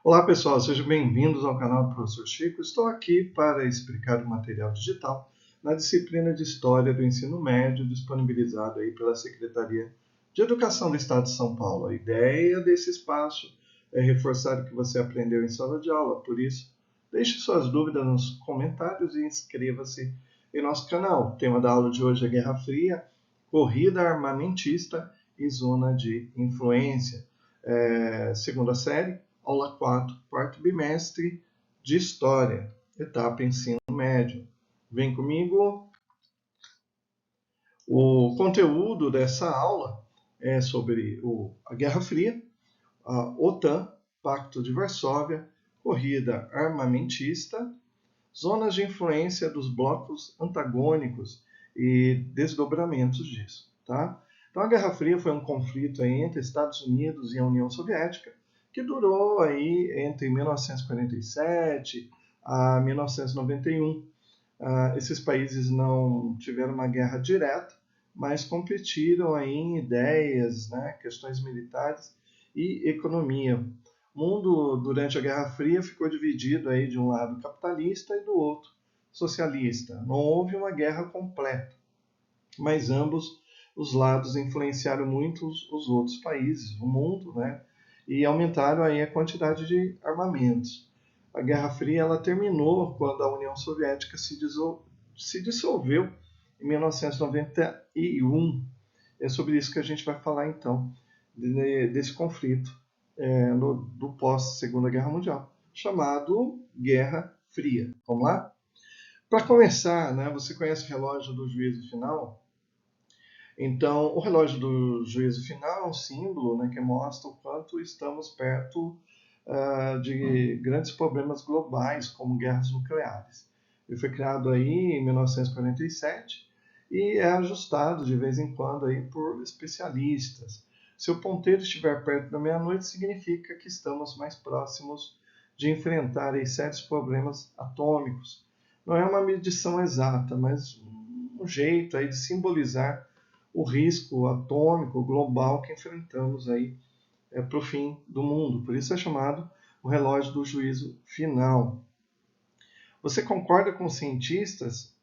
Olá pessoal, sejam bem-vindos ao canal do Professor Chico. Estou aqui para explicar o material digital na disciplina de História do Ensino Médio, disponibilizado aí pela Secretaria de Educação do Estado de São Paulo. A ideia desse espaço é reforçar o que você aprendeu em sala de aula, por isso, deixe suas dúvidas nos comentários e inscreva-se em nosso canal. O tema da aula de hoje é Guerra Fria, corrida armamentista e zona de influência. Segunda série, aula 4, quarto bimestre de História, etapa ensino médio. Vem comigo. O conteúdo dessa aula é sobre a Guerra Fria, a OTAN, Pacto de Varsóvia, corrida armamentista, zonas de influência dos blocos antagônicos e desdobramentos disso. Tá? Então, a Guerra Fria foi um conflito entre Estados Unidos e a União Soviética, que durou aí entre 1947 a 1991. Esses países não tiveram uma guerra direta, mas competiram aí em ideias, né, questões militares e economia. O mundo, durante a Guerra Fria, ficou dividido aí de um lado capitalista e do outro socialista. Não houve uma guerra completa, mas ambos os lados influenciaram muito os outros países, o mundo, né? E aumentaram aí a quantidade de armamentos. A Guerra Fria ela terminou quando a União Soviética se dissolveu em 1991. É sobre isso que a gente vai falar então, desse conflito do pós-Segunda Guerra Mundial, chamado Guerra Fria. Vamos lá? Para começar, né, você conhece o relógio do juízo final? Então, o relógio do juízo final é um símbolo, né, que mostra o quanto estamos perto de grandes problemas globais, como guerras nucleares. Ele foi criado aí em 1947 e é ajustado de vez em quando aí por especialistas. Se o ponteiro estiver perto da meia-noite, significa que estamos mais próximos de enfrentar aí sérios problemas atômicos. Não é uma medição exata, mas um jeito aí de simbolizar o risco atômico global que enfrentamos aí para o fim do mundo. Por isso é chamado o relógio do juízo final. Você concorda com os cientistas?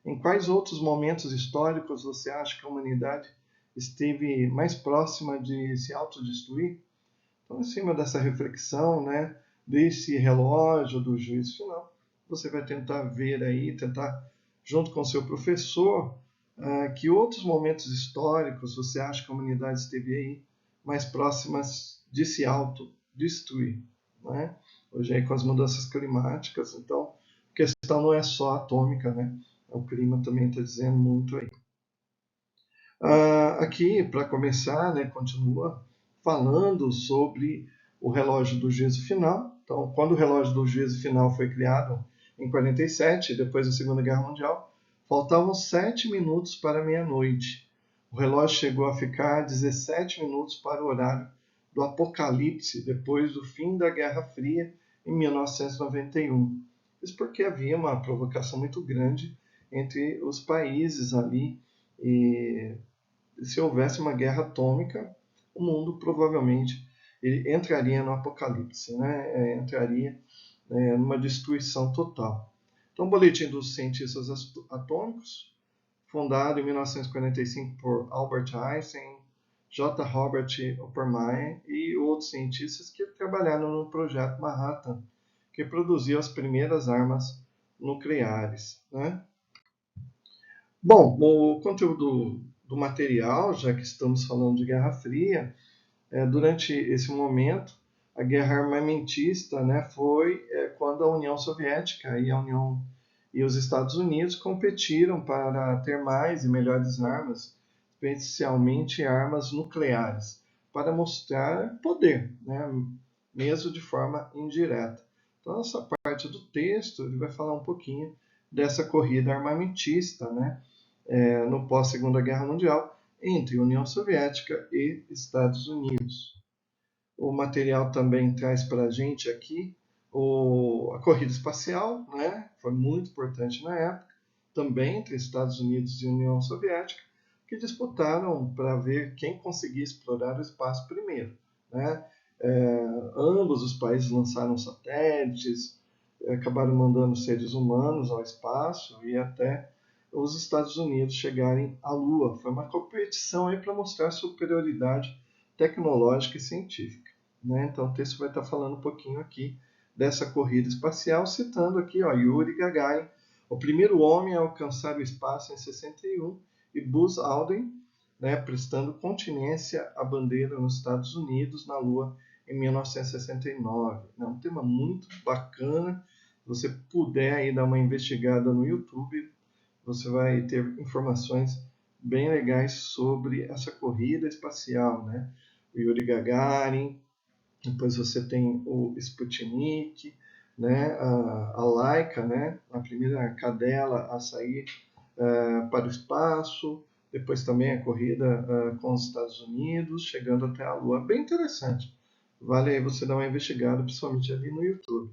Em quais outros momentos históricos você acha que a humanidade esteve mais próxima de se autodestruir? Então, em cima dessa reflexão, né, desse relógio do juízo final, você vai tentar ver aí, tentar, junto com o seu professor, que outros momentos históricos você acha que a humanidade esteve aí mais próximas de se autodestruir, né? Hoje aí com as mudanças climáticas, então a questão não é só atômica, né? O clima também está dizendo muito aí. Aqui, para começar, né, continua falando sobre o relógio do juízo final. Então, quando o relógio do juízo final foi criado em 47, depois da Segunda Guerra Mundial, faltavam 7 minutos para meia-noite. O relógio chegou a ficar 17 minutos para o horário do Apocalipse, depois do fim da Guerra Fria, em 1991. Isso porque havia uma provocação muito grande entre os países ali, e se houvesse uma guerra atômica, o mundo provavelmente entraria no apocalipse, né? Entraria numa destruição total. Então, o Boletim dos Cientistas Atômicos, fundado em 1945 por Albert Einstein, J. Robert Oppenheimer e outros cientistas que trabalharam no projeto Manhattan, que produziu as primeiras armas nucleares, né? Bom, o conteúdo do material, já que estamos falando de Guerra Fria, durante esse momento, a guerra armamentista, né, foi quando a União Soviética e os Estados Unidos competiram para ter mais e melhores armas, especialmente armas nucleares, para mostrar poder, né, mesmo de forma indireta. Então, essa parte do texto ele vai falar um pouquinho dessa corrida armamentista, né, no pós-Segunda Guerra Mundial, entre União Soviética e Estados Unidos. O material também traz para a gente aqui a corrida espacial, né? Foi muito importante na época, também entre Estados Unidos e União Soviética, que disputaram para ver quem conseguia explorar o espaço primeiro, né? Ambos os países lançaram satélites, acabaram mandando seres humanos ao espaço e até os Estados Unidos chegarem à Lua. Foi uma competição para mostrar superioridade tecnológica e científica. Né? Então o texto vai estar falando um pouquinho aqui dessa corrida espacial, citando aqui Yuri Gagarin, o primeiro homem a alcançar o espaço em 61, e Buzz Aldrin, né, prestando continência à bandeira nos Estados Unidos na Lua em 1969. É um tema muito bacana. Se você puder aí dar uma investigada no YouTube, você vai ter informações bem legais sobre essa corrida espacial, né? O Yuri Gagarin, depois você tem o Sputnik, né? A Laika, né? A primeira cadela a sair para o espaço, depois também a corrida com os Estados Unidos, chegando até a Lua. Bem interessante. Vale aí você dar uma investigada, principalmente ali no YouTube.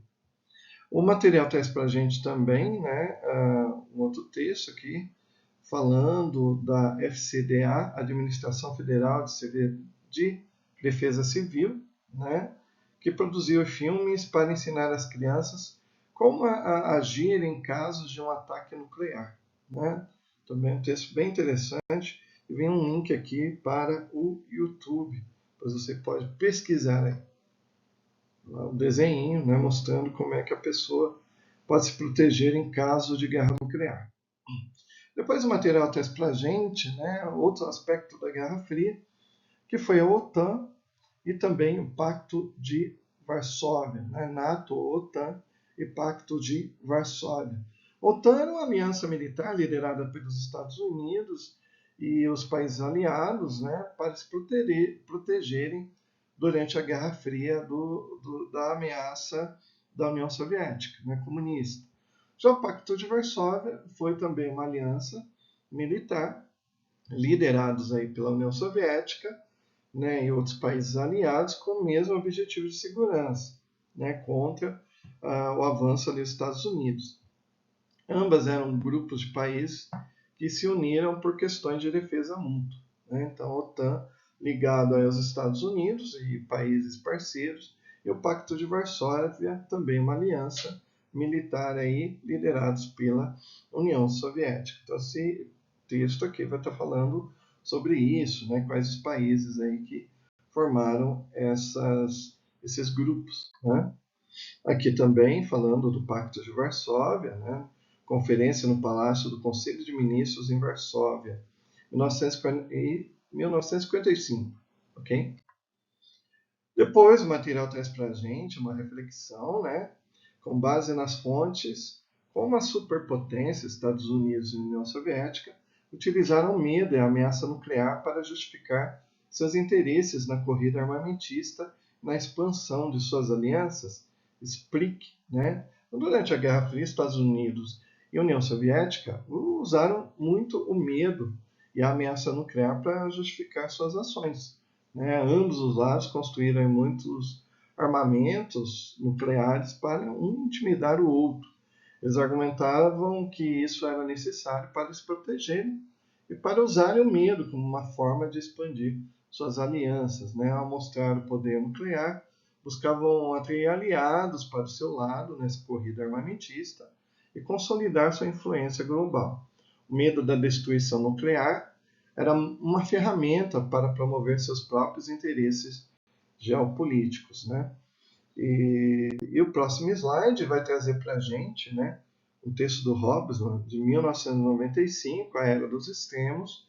O material traz para a gente também, né, um outro texto aqui, falando da FCDA, Administração Federal de Defesa Civil, né, que produziu filmes para ensinar as crianças como agir em casos de um ataque nuclear. Né? Também é um texto bem interessante. E vem um link aqui para o YouTube, pois você pode pesquisar aí o desenho, né, mostrando como é que a pessoa pode se proteger em caso de guerra nuclear. Depois o material traz para a gente, né, outro aspecto da Guerra Fria, que foi a OTAN e também o Pacto de Varsóvia, né, NATO, OTAN e Pacto de Varsóvia. A OTAN era uma aliança militar liderada pelos Estados Unidos e os países aliados, né, para se protegerem durante a Guerra Fria da ameaça da União Soviética, né, comunista. Já o Pacto de Varsóvia foi também uma aliança militar, liderados aí pela União Soviética, né, e outros países aliados, com o mesmo objetivo de segurança, né, contra o avanço ali dos Estados Unidos. Ambas eram grupos de países que se uniram por questões de defesa mútua. Né? Então, a OTAN ligado aos Estados Unidos e países parceiros, e o Pacto de Varsóvia, também uma aliança militar aí, liderados pela União Soviética. Então, esse texto aqui vai estar falando sobre isso, né? Quais os países aí que formaram esses grupos. Né? Aqui também, falando do Pacto de Varsóvia, né? Conferência no Palácio do Conselho de Ministros em Varsóvia, 1955, ok? Depois o material traz para a gente uma reflexão, né, com base nas fontes, como as superpotências, Estados Unidos e União Soviética, utilizaram o medo e a ameaça nuclear para justificar seus interesses na corrida armamentista, na expansão de suas alianças. Explique, né? Durante a Guerra Fria, Estados Unidos e União Soviética usaram muito o medo e a ameaça nuclear para justificar suas ações. Né? Ambos os lados construíram muitos armamentos nucleares para um intimidar o outro. Eles argumentavam que isso era necessário para se protegerem e para usarem o medo como uma forma de expandir suas alianças. Né? Ao mostrar o poder nuclear, buscavam atrair aliados para o seu lado nessa corrida armamentista e consolidar sua influência global. O medo da destruição nuclear era uma ferramenta para promover seus próprios interesses geopolíticos. Né? E o próximo slide vai trazer para a gente, né, um texto do Hobbes, de 1995, A Era dos Extremos,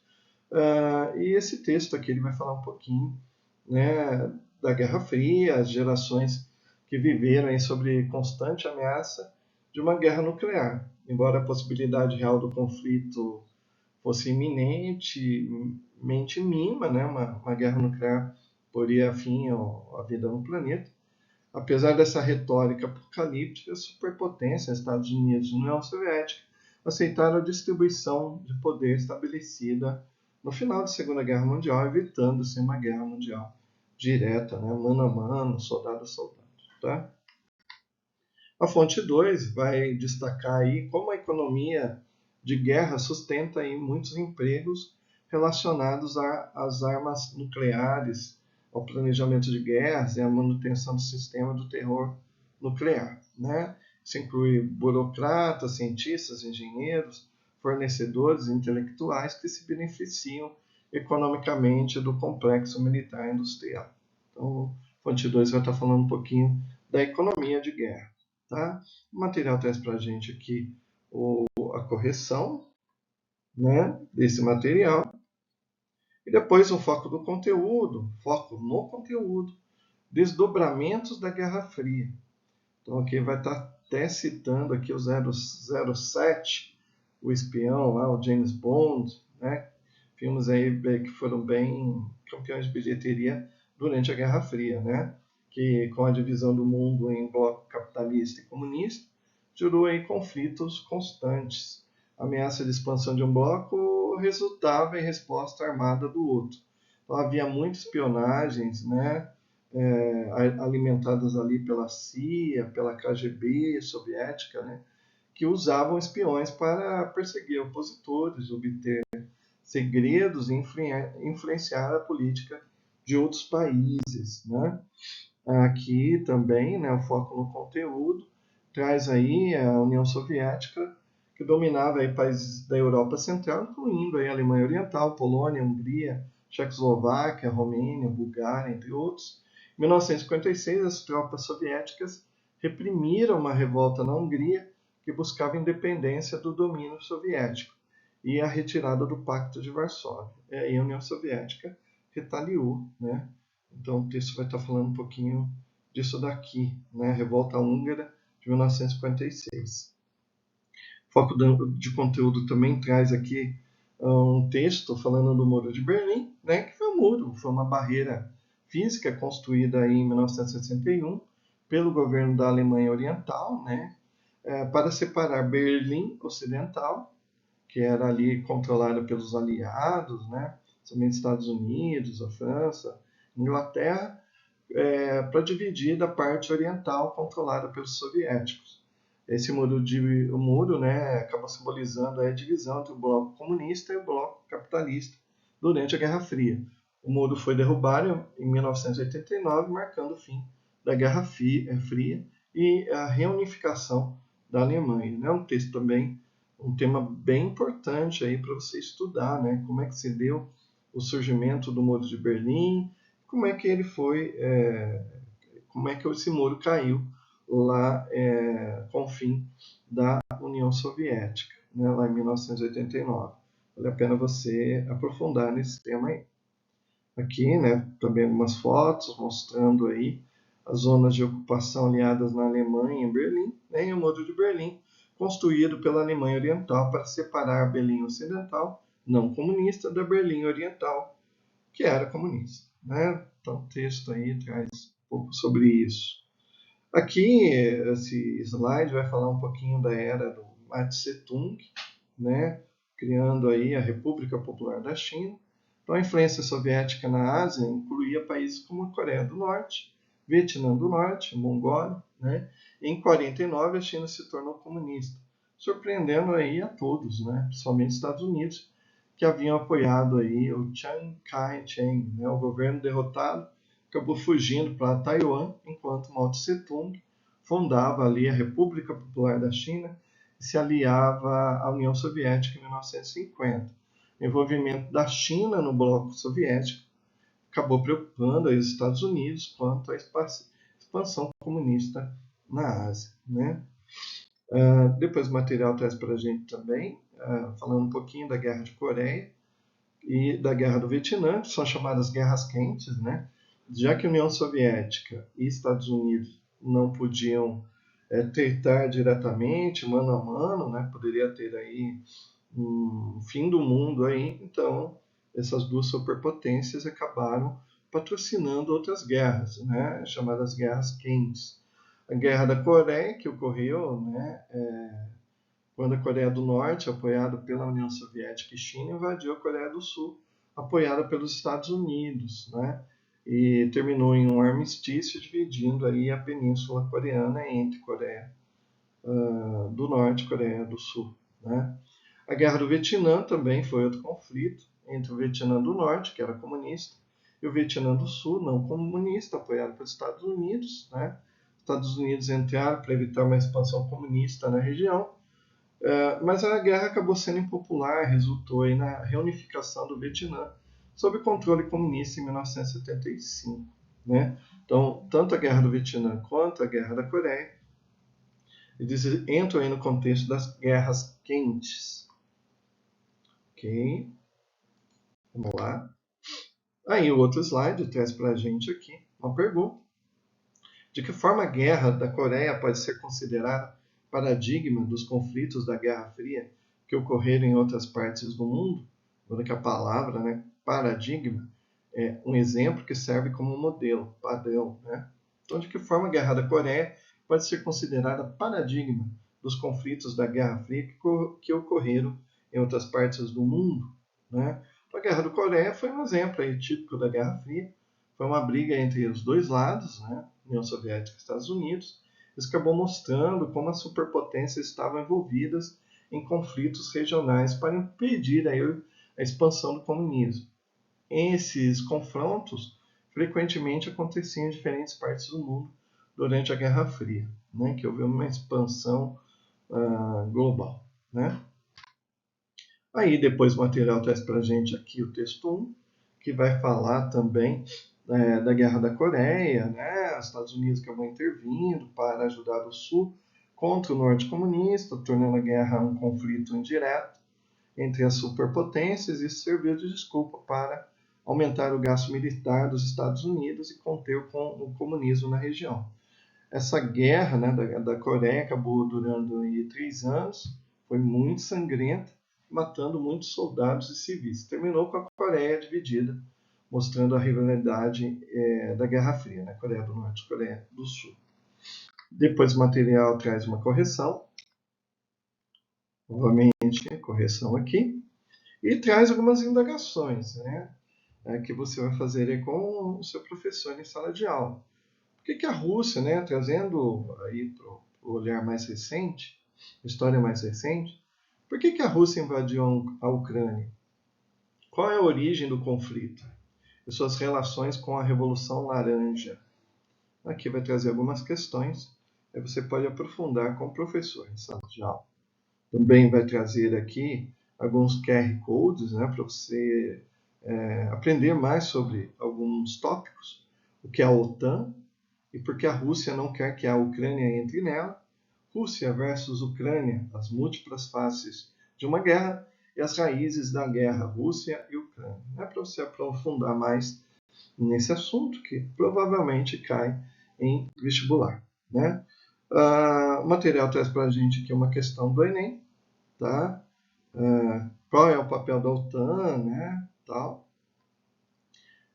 e esse texto aqui ele vai falar um pouquinho, né, da Guerra Fria, as gerações que viveram aí sobre constante ameaça de uma guerra nuclear. Embora a possibilidade real do conflito fosse iminentemente mínima, né, uma guerra nuclear poria fim à vida no planeta. Apesar dessa retórica apocalíptica, a superpotência, Estados Unidos e União Soviética, aceitaram a distribuição de poder estabelecida no final da Segunda Guerra Mundial, evitando-se uma guerra mundial direta, né, mano a mano, soldado a soldado. Tá? A fonte 2 vai destacar aí como a economia de guerra sustenta aí muitos empregos relacionados às armas nucleares, ao planejamento de guerras e à manutenção do sistema do terror nuclear, né? Isso inclui burocratas, cientistas, engenheiros, fornecedores intelectuais que se beneficiam economicamente do complexo militar industrial. Então, fonte 2 vai estar falando um pouquinho da economia de guerra. Tá? O material traz para a gente aqui a correção, né, desse material. E depois o foco no conteúdo, desdobramentos da Guerra Fria. Então aqui vai estar até citando aqui o 007, o espião lá, o James Bond, né? Filmes aí que foram bem campeões de bilheteria durante a Guerra Fria, né? Que com a divisão do mundo em bloco capitalista e comunista, gerou aí conflitos constantes. A ameaça de expansão de um bloco resultava em resposta armada do outro. Então havia muitas espionagens, né? Alimentadas ali pela CIA, pela KGB soviética, né? Que usavam espiões para perseguir opositores, obter segredos e influenciar a política de outros países, né? Aqui também, né, o foco no conteúdo traz aí a União Soviética, que dominava aí países da Europa Central, incluindo aí a Alemanha Oriental, Polônia, Hungria, Tchecoslováquia, Romênia, Bulgária, entre outros. Em 1956, as tropas soviéticas reprimiram uma revolta na Hungria que buscava independência do domínio soviético e a retirada do Pacto de Varsóvia. E aí a União Soviética retaliou, né? Então o texto vai estar falando um pouquinho disso daqui, né? Revolta Húngara de 1956. Foco de conteúdo também traz aqui um texto falando do Muro de Berlim, né? Que foi um muro, foi uma barreira física construída aí em 1961 pelo governo da Alemanha Oriental, né? Para separar Berlim Ocidental, que era ali controlada pelos aliados, né? Também Estados Unidos, a França, Inglaterra, para dividir da parte oriental controlada pelos soviéticos. Esse o muro, né, acaba simbolizando a divisão entre o bloco comunista e o bloco capitalista durante a Guerra Fria. O muro foi derrubado em 1989, marcando o fim da Guerra Fria e a reunificação da Alemanha. É um texto também, um tema bem importante aí para você estudar, né? Como é que se deu o surgimento do Muro de Berlim, como é que ele foi, como é que esse muro caiu lá com o fim da União Soviética, né, lá em 1989. Vale a pena você aprofundar nesse tema aí. Aqui, né, também algumas fotos mostrando aí as zonas de ocupação aliadas na Alemanha em Berlim, né, e o Muro de Berlim, construído pela Alemanha Oriental para separar a Berlim Ocidental, não comunista, da Berlim Oriental, que era comunista, né? Então o texto aí traz um pouco sobre isso. Aqui, esse slide vai falar um pouquinho da era do Mao Tse Tung, né? Criando aí a República Popular da China. Então, a influência soviética na Ásia incluía países como a Coreia do Norte, Vietnã do Norte, Mongólia, né? E em 49 a China se tornou comunista, surpreendendo aí a todos, né? Principalmente os Estados Unidos, que haviam apoiado aí o Chiang Kai-shek, né? O governo derrotado acabou fugindo para Taiwan, enquanto Mao Tse-tung fundava ali a República Popular da China e se aliava à União Soviética em 1950. O envolvimento da China no bloco soviético acabou preocupando os Estados Unidos quanto à expansão comunista na Ásia, né? Depois o material traz para a gente também, falando um pouquinho da Guerra de Coreia e da Guerra do Vietnã, que são chamadas guerras quentes, né? Já que a União Soviética e Estados Unidos não podiam tratar diretamente, mano a mano, né? Poderia ter aí um fim do mundo aí, então essas duas superpotências acabaram patrocinando outras guerras, né? Chamadas guerras quentes. A Guerra da Coreia, que ocorreu, né? Quando a Coreia do Norte, apoiada pela União Soviética e China, invadiu a Coreia do Sul, apoiada pelos Estados Unidos, né? E terminou em um armistício dividindo aí a Península Coreana entre Coreia do Norte e Coreia do Sul, né? A Guerra do Vietnã também foi outro conflito entre o Vietnã do Norte, que era comunista, e o Vietnã do Sul, não comunista, apoiado pelos Estados Unidos, né? Os Estados Unidos entraram para evitar uma expansão comunista na região, mas a guerra acabou sendo impopular, resultou aí na reunificação do Vietnã sob controle comunista em 1975. Né? Então, tanto a Guerra do Vietnã quanto a Guerra da Coreia, eles entram aí no contexto das guerras quentes. Ok? Vamos lá. Aí o outro slide traz para a gente aqui uma pergunta. De que forma a Guerra da Coreia pode ser considerada paradigma dos conflitos da Guerra Fria que ocorreram em outras partes do mundo? Agora que a palavra, né, paradigma, é um exemplo que serve como modelo, padrão. Né? Então, de que forma a Guerra da Coreia pode ser considerada paradigma dos conflitos da Guerra Fria que ocorreram em outras partes do mundo? Né? Então, a Guerra da Coreia foi um exemplo aí, típico da Guerra Fria. Foi uma briga entre os dois lados, né? União Soviética e Estados Unidos. Isso acabou mostrando como as superpotências estavam envolvidas em conflitos regionais para impedir aí a expansão do comunismo. Esses confrontos frequentemente aconteciam em diferentes partes do mundo durante a Guerra Fria, né, que houve uma expansão global. Né? Aí depois o material traz para a gente aqui o texto 1, que vai falar também da Guerra da Coreia. Né? Os Estados Unidos acabam intervindo para ajudar o Sul contra o Norte comunista, tornando a guerra um conflito indireto entre as superpotências. Isso serviu de desculpa para aumentar o gasto militar dos Estados Unidos e conter o comunismo na região. Essa guerra, né, da Coreia acabou durando aí 3 anos, foi muito sangrenta, matando muitos soldados e civis. Terminou com a Coreia dividida, mostrando a rivalidade da Guerra Fria, né, Coreia do Norte e Coreia do Sul. Depois o material traz uma correção, novamente correção aqui, e traz algumas indagações, né, que você vai fazer com o seu professor em sala de aula. Por que a Rússia, né, trazendo aí para o olhar mais recente, história mais recente, por que a Rússia invadiu a Ucrânia? Qual é a origem do conflito? E suas relações com a Revolução Laranja? Aqui vai trazer algumas questões, aí você pode aprofundar com o professor em sala de aula. Também vai trazer aqui alguns QR Codes, né, para você aprender mais sobre alguns tópicos, o que é a OTAN e por que a Rússia não quer que a Ucrânia entre nela, Rússia versus Ucrânia, as múltiplas faces de uma guerra e as raízes da guerra Rússia e Ucrânia. É para você aprofundar mais nesse assunto que provavelmente cai em vestibular. Né? O material traz para a gente aqui uma questão do Enem, tá? Qual é o papel da OTAN, né? Tal.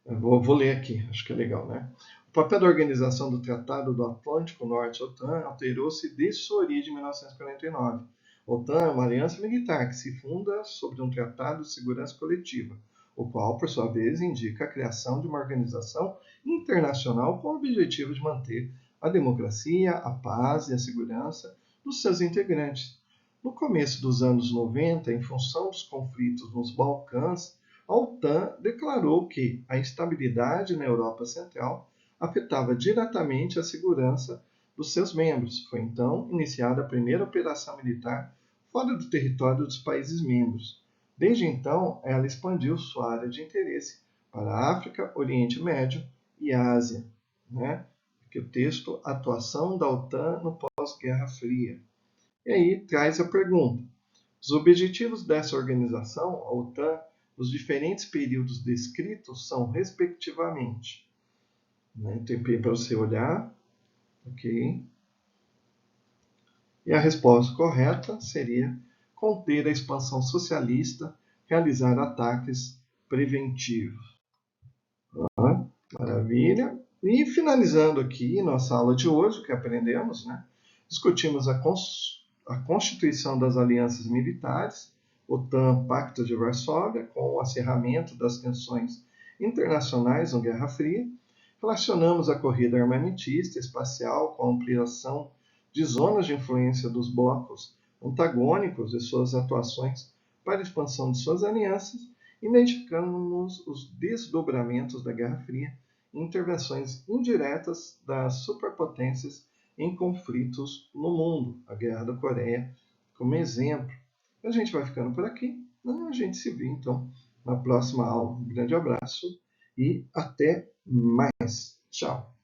Eu vou ler aqui, acho que é legal, né? O papel da Organização do Tratado do Atlântico Norte, OTAN, alterou-se desde sua origem em 1949. A OTAN é uma aliança militar que se funda sobre um tratado de segurança coletiva, o qual, por sua vez, indica a criação de uma organização internacional com o objetivo de manter a democracia, a paz e a segurança dos seus integrantes. No começo dos anos 90, em função dos conflitos nos Balcãs, a OTAN declarou que a instabilidade na Europa Central afetava diretamente a segurança dos seus membros. Foi então iniciada a primeira operação militar fora do território dos países membros. Desde então, ela expandiu sua área de interesse para a África, Oriente Médio e Ásia. Né? Aqui o texto, atuação da OTAN no pós-Guerra Fria. E aí traz a pergunta. Os objetivos dessa organização, a OTAN, nos diferentes períodos descritos são, respectivamente, né? Tem para você olhar, ok? E a resposta correta seria conter a expansão socialista, realizar ataques preventivos. Maravilha. E finalizando aqui nossa aula de hoje, o que aprendemos, né? Discutimos a constituição das alianças militares, OTAN, Pacto de Varsóvia, com o acirramento das tensões internacionais na Guerra Fria. Relacionamos a corrida armamentista espacial com a ampliação de zonas de influência dos blocos antagônicos e suas atuações para a expansão de suas alianças. identificamos os desdobramentos da Guerra Fria e intervenções indiretas das superpotências em conflitos no mundo. A Guerra da Coreia como exemplo. A gente vai ficando por aqui. A gente se vê, então, na próxima aula. Um grande abraço e até mais. Tchau!